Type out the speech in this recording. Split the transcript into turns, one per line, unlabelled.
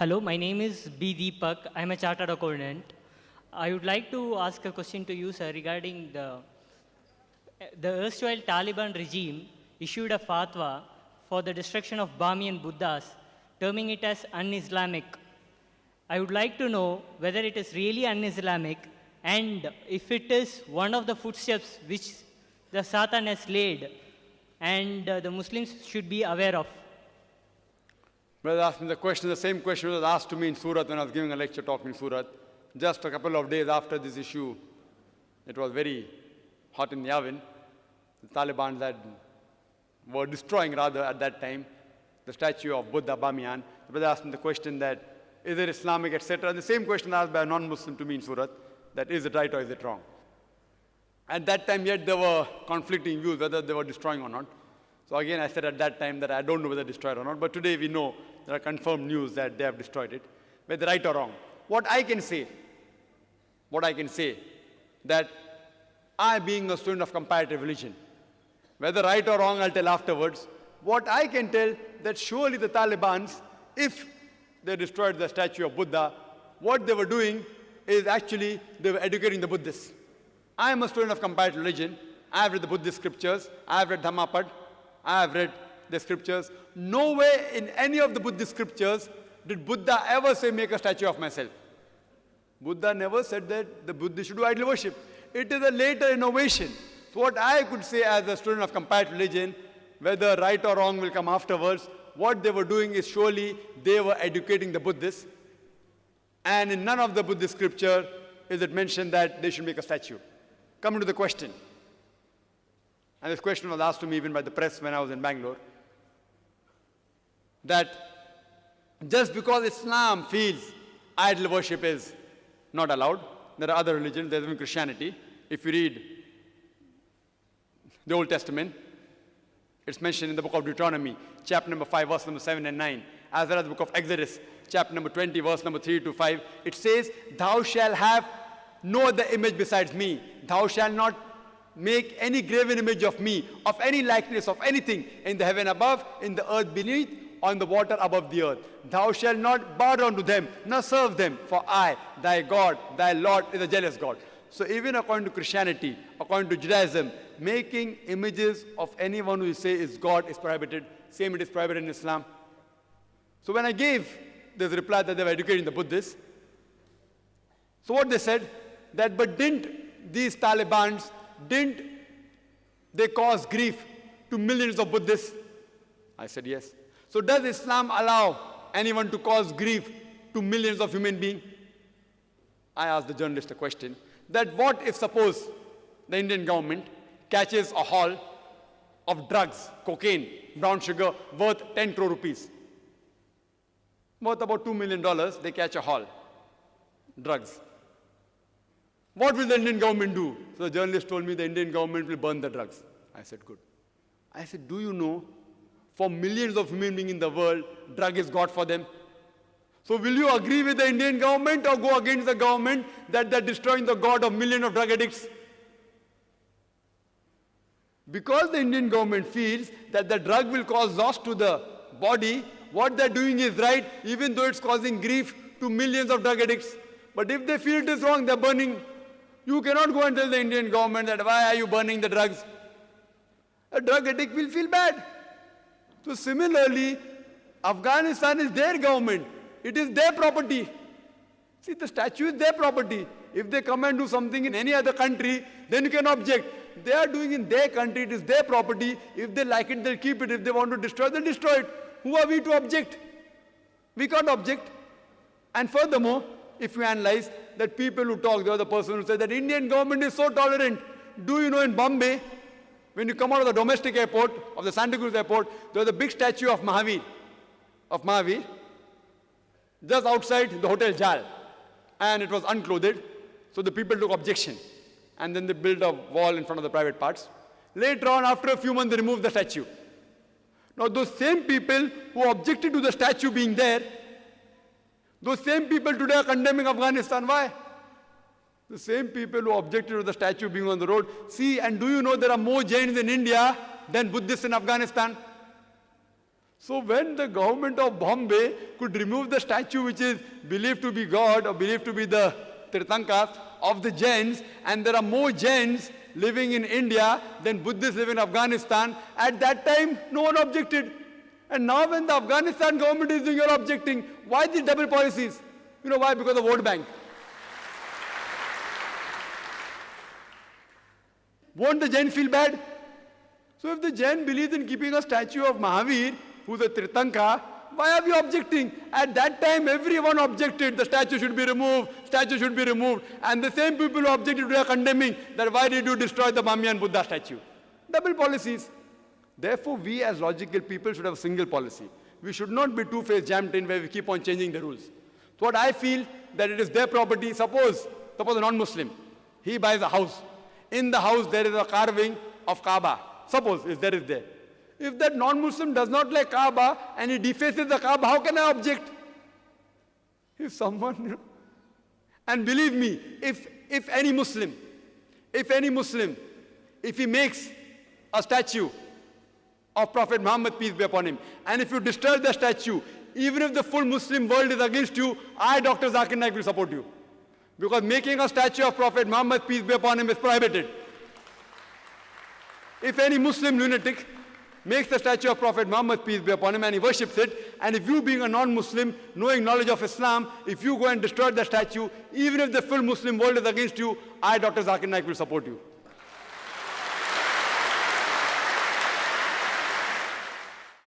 Hello, my name is B. Deepak. I'm a chartered accountant. I would like to ask a question to you, sir, regarding the erstwhile Taliban regime issued a fatwa for the destruction of Bamiyan Buddhas, terming it as un-Islamic. I would like to know whether it is really un-Islamic and if it is one of the footsteps which the Satan has laid and the Muslims should be aware of.
Brother asked me the same question was asked to me in Surat when I was giving a lecture talk in Surat. Just a couple of days after this issue, it was very hot in the oven. The Taliban were destroying rather at that time the statue of Buddha Bamiyan. The brother asked me the question that, is it Islamic, etc. The same question asked by a non-Muslim to me in Surat, that is it right or is it wrong? At that time yet there were conflicting views whether they were destroying or not. So again I said at that time that I don't know whether destroyed or not, but today we know there are confirmed news that they have destroyed it. Whether right or wrong. What I can say, that I being a student of comparative religion, whether right or wrong I'll tell afterwards, what I can tell that surely the Taliban, if they destroyed the statue of Buddha, what they were doing is actually they were educating the Buddhists. I am a student of comparative religion. I have read the Buddhist scriptures. I have read Dhammapad. I have read the scriptures. Nowhere in any of the Buddhist scriptures did Buddha ever say, make a statue of myself. Buddha never said that the Buddhists should do idol worship. It is a later innovation. So what I could say as a student of comparative religion, whether right or wrong will come afterwards, what they were doing is surely they were educating the Buddhists. And in none of the Buddhist scripture is it mentioned that they should make a statue. Coming to the question. And this question was asked to me even by the press when I was in Bangalore. That just because Islam feels idol worship is not allowed, there are other religions, there's even Christianity. If you read the Old Testament, it's mentioned in the book of Deuteronomy, chapter number 5, verse number 7 and 9, as well as the book of Exodus, chapter number 20, verse number 3 to 5. It says, thou shalt have no other image besides me. Thou shalt not make any graven image of me, of any likeness of anything in the heaven above, in the earth beneath, on the water above the earth. Thou shalt not bow down to them, nor serve them, for I, thy God, thy Lord, is a jealous God. So even according to Christianity, according to Judaism, making images of anyone who you say is God is prohibited. Same it is prohibited in Islam. So when I gave this reply that they were educating the Buddhists, so what they said, that but didn't these Talibans, didn't they cause grief to millions of Buddhists? I said yes. So does Islam allow anyone to cause grief to millions of human beings? I asked the journalist a question, that what if suppose the Indian government catches a haul of drugs, cocaine, brown sugar worth 10 crore rupees. Worth about $2 million, they catch a haul, drugs. What will the Indian government do? So the journalist told me the Indian government will burn the drugs. I said, good. I said, do you know, for millions of human beings in the world, drug is God for them? So will you agree with the Indian government or go against the government that they're destroying the God of millions of drug addicts? Because the Indian government feels that the drug will cause loss to the body, what they're doing is right, even though it's causing grief to millions of drug addicts. But if they feel it is wrong, they're burning. You cannot go and tell the Indian government that why are you burning the drugs? A drug addict will feel bad. So similarly, Afghanistan is their government. It is their property. See, the statue is their property. If they come and do something in any other country, then you can object. They are doing in their country, it is their property. If they like it, they'll keep it. If they want to destroy it, they'll destroy it. Who are we to object? We can't object. And furthermore, if you analyze that people who talk, the other person who said that Indian government is so tolerant. Do you know in Bombay, when you come out of the domestic airport, of the Santa Cruz airport, there was a big statue of Mahavir, just outside the Hotel Jal. And it was unclothed, so the people took objection. And then they built a wall in front of the private parts. Later on, after a few months, they removed the statue. Now, those same people who objected to the statue being there, those same people today are condemning Afghanistan. Why? The same people who objected to the statue being on the road. See, and do you know there are more Jains in India than Buddhists in Afghanistan? So when the government of Bombay could remove the statue which is believed to be God or believed to be the Tirthankas of the Jains, and there are more Jains living in India than Buddhists live in Afghanistan, at that time no one objected. And now when the Afghanistan government is doing, you're objecting. Why these double policies? You know why? Because of vote bank. Won't the Jain feel bad? So if the Jain believes in keeping a statue of Mahavir, who's a Tirthanka, why are we objecting? At that time, everyone objected. The statue should be removed. Statue should be removed. And the same people who objected today are condemning that why did you destroy the Bamiyan Buddha statue? Double policies. Therefore, we as logical people should have a single policy. We should not be two-faced jammed in where we keep on changing the rules. So what I feel that it is their property. Suppose a non-Muslim, he buys a house. In the house there is a carving of Kaaba. Suppose if there is there. If that non-Muslim does not like Kaaba and he defaces the Kaaba, how can I object? If someone, and believe me, if any Muslim, if he makes a statue of Prophet Muhammad, peace be upon him, and if you disturb the statue, even if the full Muslim world is against you, I, Dr. Zakir Naik, will support you. Because making a statue of Prophet Muhammad, peace be upon him, is prohibited. If any Muslim lunatic makes the statue of Prophet Muhammad, peace be upon him, and he worships it, and if you being a non-Muslim, knowing knowledge of Islam, if you go and destroy the statue, even if the full Muslim world is against you, I, Dr. Zakir Naik, will support you.